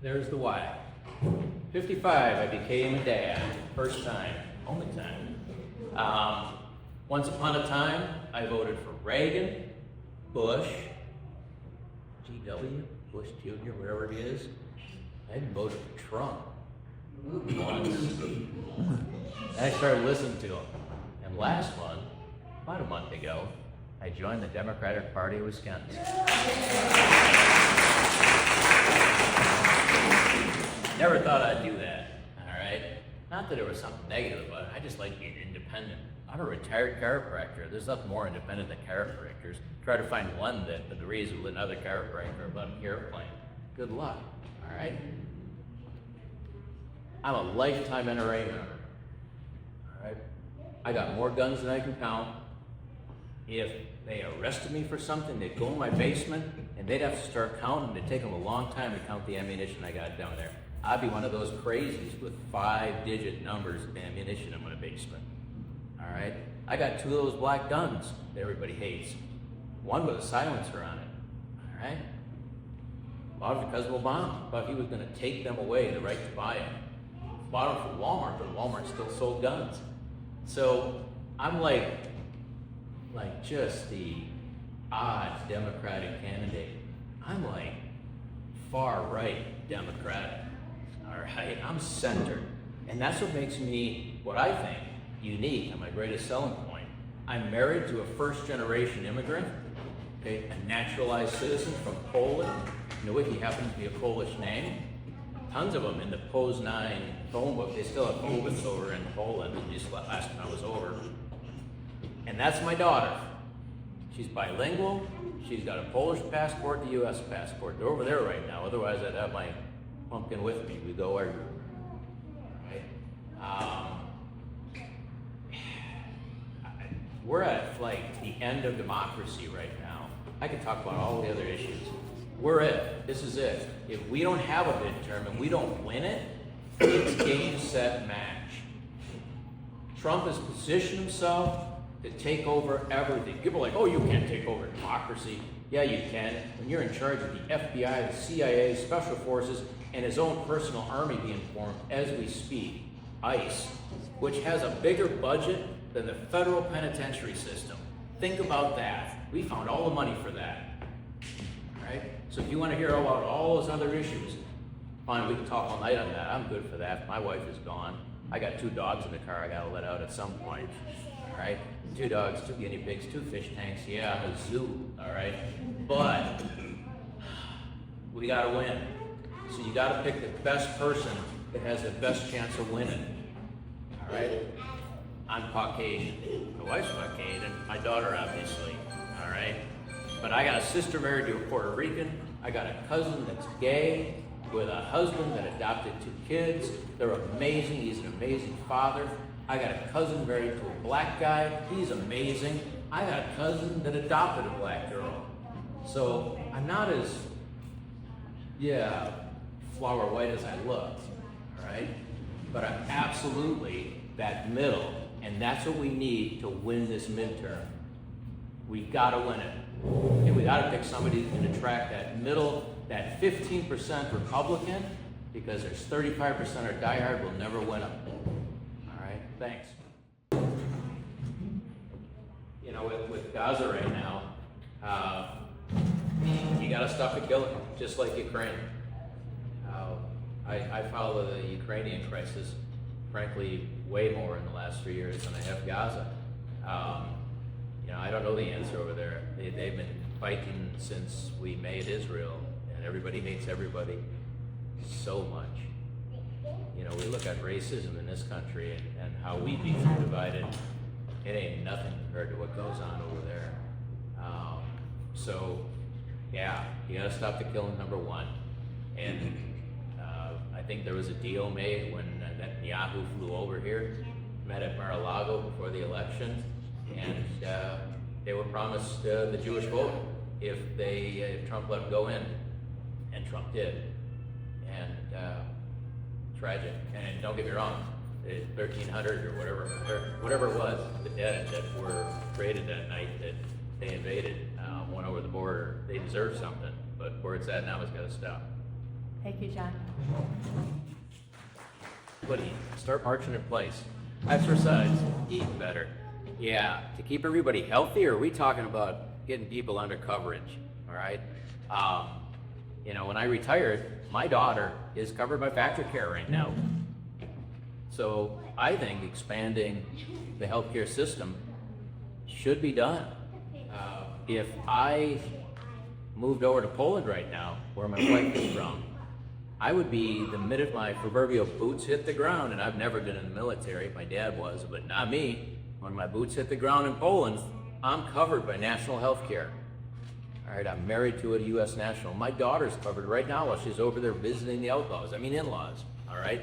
there's the why. 55, I became a dad. First time, only time. Once upon a time, I voted for Reagan, Bush, GW, Bush Jr., whatever it is. I even voted for Trump once. And I started listening to him. And last month, about a month ago, I joined the Democratic Party of Wisconsin. Never thought I'd do that, all right? Not that there was something negative about it, I just like being independent. I'm a retired chiropractor. There's nothing more independent than chiropractors. Try to find one that agrees with another chiropractor about an airplane. Good luck, all right? I'm a lifetime NRA member, all right? I got more guns than I can count. If they arrested me for something, they'd go in my basement and they'd have to start counting. It'd take them a long time to count the ammunition I got down there. I'd be one of those crazies with 5-digit numbers of ammunition in my basement. All right? I got 2 of those black guns that everybody hates. One with a silencer on it. All right? Bought it because of Obama. Thought he was going to take them away, the right to buy them. Bought them from Walmart, but Walmart still sold guns. So I'm like just the odd Democratic candidate. I'm like far right Democratic. All right, I'm centered. And that's what makes me, what I think, unique and my greatest selling point. I'm married to a first-generation immigrant, okay, a naturalized citizen from Poland. Nowicki happens to be a Polish name. Tons of them in the Poznań phone book. They still have phone books over in Poland, at least last time I was over. And that's my daughter. She's bilingual. She's got a Polish passport and a U.S. passport. They're over there right now. Otherwise, I'd have my pumpkin with me. We go everywhere. Right? We're at like the end of democracy right now. I could talk about all the other issues. We're it. This is it. If we don't have a midterm and we don't win it, it's game, set, match. Trump has positioned himself to take over everything. People are like, oh, you can't take over democracy. Yeah, you can. When you're in charge of the FBI, the CIA, Special Forces, and his own personal army being formed as we speak, ICE, which has a bigger budget than the federal penitentiary system. Think about that. We found all the money for that. Right? So if you want to hear about all those other issues, fine, we can talk all night on that. I'm good for that. My wife is gone. I got 2 dogs in the car I got to let out at some point. All right? 2 dogs, 2 guinea pigs, 2 fish tanks. Yeah, I'm a zoo. All right? But we got to win. So you got to pick the best person that has the best chance of winning. All right? I'm Caucasian. My wife's Caucasian. My daughter, obviously. All right? But I got a sister married to a Puerto Rican. I got a cousin that's gay with a husband that adopted 2 kids. They're amazing. He's an amazing father. I got a cousin married to a black guy. He's amazing. I got a cousin that adopted a black girl. So I'm not as, flower white as I look, all right? But I'm absolutely that middle, and that's what we need to win this midterm. We gotta win it. And we gotta pick somebody who can attract that middle, that 15% Republican, because there's 35% are diehard, will never win them. All right, thanks. You know, with Gaza right now, you gotta stop the killing, just like Ukraine. I follow the Ukrainian crisis, frankly, way more in the last 3 years than I have Gaza. You know, I don't know the answer over there. They've been fighting since we made Israel, and everybody hates everybody so much. You know, we look at racism in this country and how we become divided. It ain't nothing compared to what goes on over there. So, yeah, you gotta stop the killing, number one. And I think there was a deal made when Netanyahu flew over here, met at Mar-a-Lago before the election, and they were promised the Jewish vote if Trump let them go in, and Trump did. And tragic. And don't get me wrong, 1,300 or whatever it was, the dead that were created that night that they invaded, went over the border. They deserve something, but where it's at now has got to stop. Thank you, John. Everybody, start marching in place. Exercise, eat better. Yeah, to keep everybody healthy, or are we talking about getting people under coverage? All right. You know, when I retired, my daughter is covered by factory care right now. So I think expanding the healthcare system should be done. If I moved over to Poland right now, where my wife is from, I would be, the minute my proverbial boots hit the ground, and I've never been in the military, my dad was, but not me. When my boots hit the ground in Poland, I'm covered by national health care. All right, I'm married to a U.S. national. My daughter's covered right now while she's over there visiting the in-laws, all right?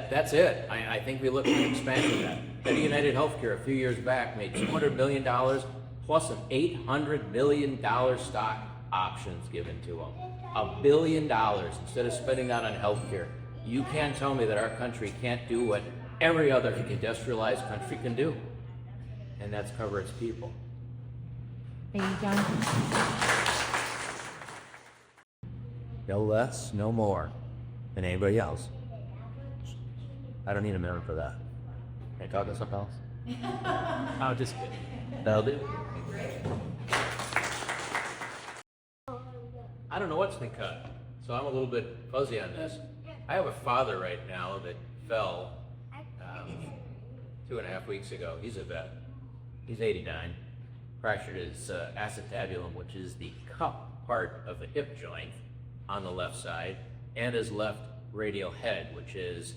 That's it. I think we look at expanding that. Better United Healthcare a few years back made $200 million plus an $800 million stock options given to them. $1 billion instead of spending that on healthcare. You can't tell me that our country can't do what every other industrialized country can do, and that's cover its people. Thank you, John. No less, no more than anybody else. I don't need a minute for that. Can I talk to something else? Oh, just kidding. That'll do. I don't know what's been cut, so I'm a little bit fuzzy on this. I have a father right now that fell 2.5 weeks ago. He's a vet. He's 89. Fractured his acetabulum, which is the cup part of the hip joint on the left side, and his left radial head, which is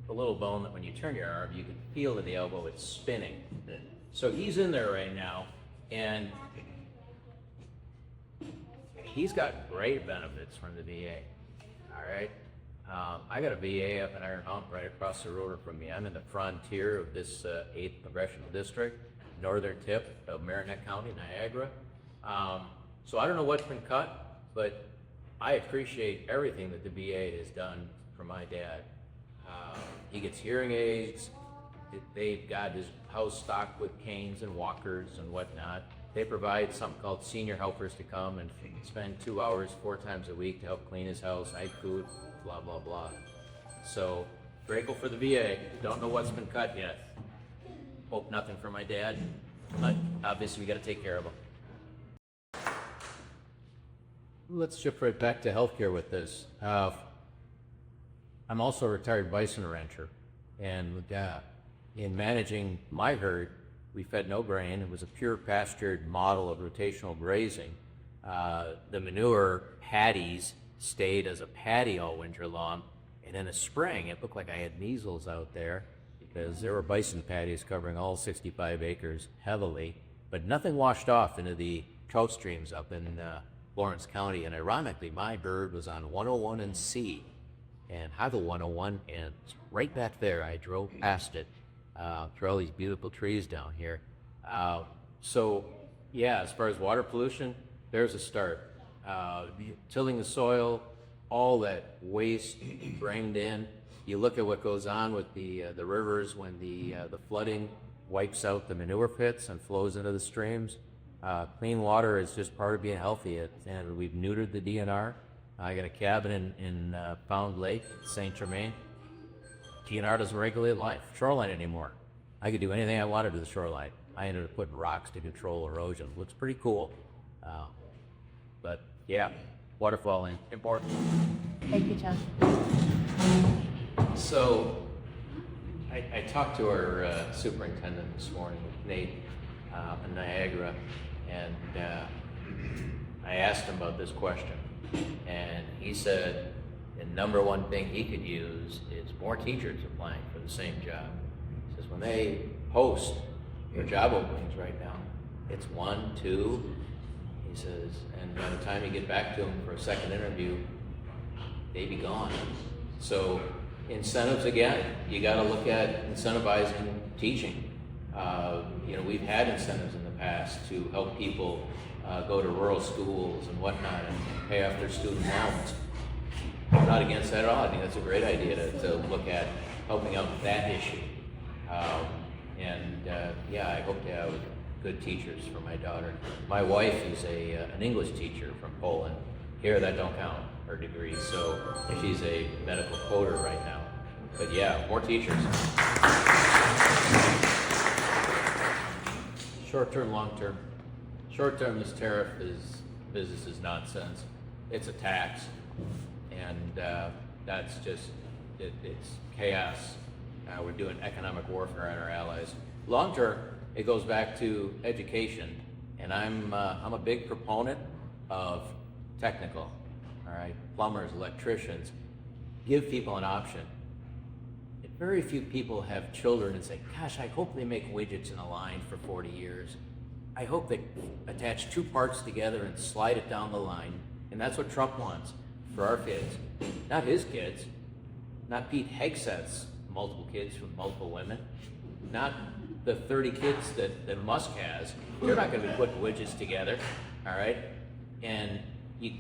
the little bone that when you turn your arm, you can feel in the elbow it's spinning. So he's in there right now, and he's got great benefits from the VA. All right. I got a VA up in Iron Mountain right across the road from me. I'm in the frontier of this 8th Congressional District, northern tip of Marinette County, Niagara. So I don't know what's been cut, but I appreciate everything that the VA has done for my dad. He gets hearing aids. They've got his house stocked with canes and walkers and whatnot. They provide something called senior helpers to come and spend 2 hours 4 times a week to help clean his house, hide food, blah, blah, blah. So grateful for the VA. Don't know what's been cut yet. Hope nothing for my dad, but obviously we got to take care of him. Let's shift right back to healthcare with this. I'm also a retired bison rancher, and in managing my herd, we fed no grain. It was a pure pastured model of rotational grazing. The manure paddies stayed as a paddy all winter long, and in the spring it looked like I had measles out there because there were bison paddies covering all 65 acres heavily, but nothing washed off into the trout streams up in Lawrence County. And ironically, my bird was on 101 and C, and Highway 101, and right back there I drove past it through all these beautiful trees down here. So yeah, as far as water pollution, there's a start. Tilling the soil, all that waste drained in. You look at what goes on with the rivers when the flooding wipes out the manure pits and flows into the streams. Clean water is just part of being healthy, and we've neutered the DNR. I got a cabin in Pound Lake, St. Germain. DNR doesn't regulate shoreline anymore. I could do anything I wanted to the shoreline. I ended up putting rocks to control erosion. Looks pretty cool. But yeah, waterfalling, important. Thank you, John. So I talked to our superintendent this morning, Nate, in Niagara, and I asked him about this question. And he said the number one thing he could use is more teachers applying for the same job. He says when they post their job openings right now, it's 1, 2, he says, and by the time you get back to them for a second interview, they be gone. So incentives, again, you got to look at incentivizing teaching. We've had incentives in the past to help people go to rural schools and whatnot and pay off their student loans. I'm not against that at all. I think that's a great idea to look at helping out with that issue. I hope to have good teachers for my daughter. My wife is an English teacher from Poland, Here, that don't count, her degree, so she's a medical coder right now. But yeah, more teachers. Short-term, long-term. Short-term, this tariff is, business is nonsense. It's a tax, and that's just, it's chaos. We're doing economic warfare on our allies. Long-term, it goes back to education, and I'm a big proponent of technical, all right? Plumbers, electricians, give people an option. Very few people have children and say, gosh, I hope they make widgets in a line for 40 years. I hope they attach two parts together and slide it down the line. And that's what Trump wants for our kids. Not his kids. Not Pete Hegseth's multiple kids from multiple women. Not the 30 kids that Musk has. They're not going to be putting widgets together, all right? And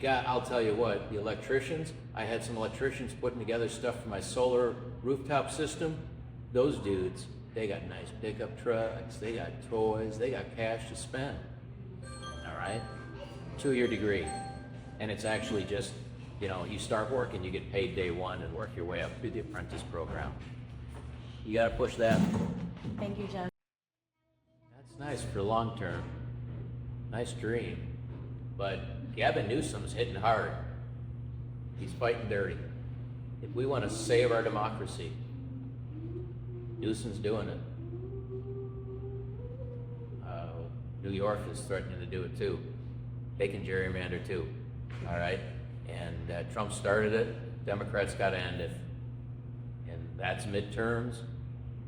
I'll tell you what, the electricians, I had some electricians putting together stuff for my solar rooftop system. Those dudes, they got nice pickup trucks, they got toys, they got cash to spend, all right? 2-year degree. And it's actually just, you start working, you get paid day one and work your way up through the apprentice program. You gotta push that. Thank you, John. That's nice for long term. Nice dream. But Gavin Newsom's hitting hard. He's fighting dirty. If we want to save our democracy, Newsom's doing it. New York is threatening to do it too. They can gerrymander too, all right? And Trump started it. Democrats got to end it. And that's midterms,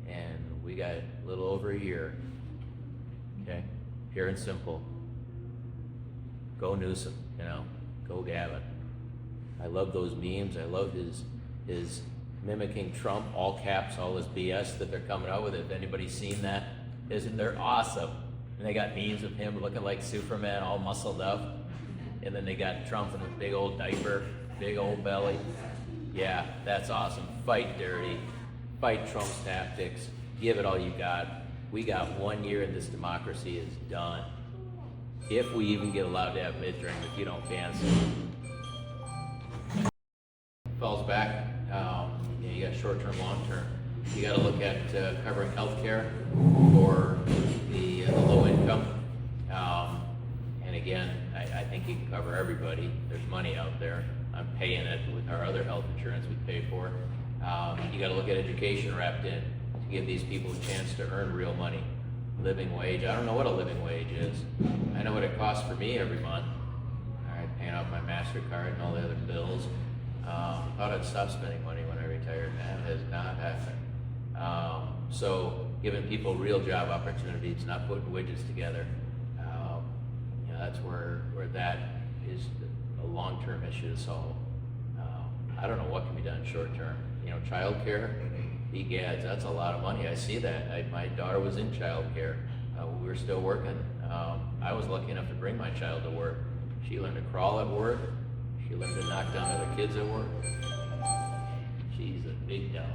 and we got a little over a year, okay? Pure and simple. Go Newsom, go Gavin. I love those memes. I love his mimicking Trump, all caps, all this BS that they're coming out with. If anybody's seen that, they're awesome. And they got memes of him looking like Superman, all muscled up. And then they got Trump in a big old diaper, big old belly. Yeah, that's awesome. Fight dirty. Fight Trump's tactics. Give it all you got. We got 1 year and this democracy is done. If we even get allowed to have midterm, if you don't cancel. Falls back, you got short-term, long-term. You got to look at covering health care for the low income. And again, I think you can cover everybody. There's money out there. I'm paying it with our other health insurance we pay for. You got to look at education wrapped in to give these people a chance to earn real money. Living wage, I don't know what a living wage is. I know what it costs for me every month. All right, paying off my MasterCard and all the other bills. Thought I'd stop spending money when I retired, and that has not happened. So giving people real job opportunities, not putting widgets together, that's where that is a long-term issue to solve. I don't know what can be done short-term. Child care, egads, that's a lot of money. I see that. My daughter was in child care. We were still working. I was lucky enough to bring my child to work. She learned to crawl at work. She learned to knock down other kids at work. She's a big dog.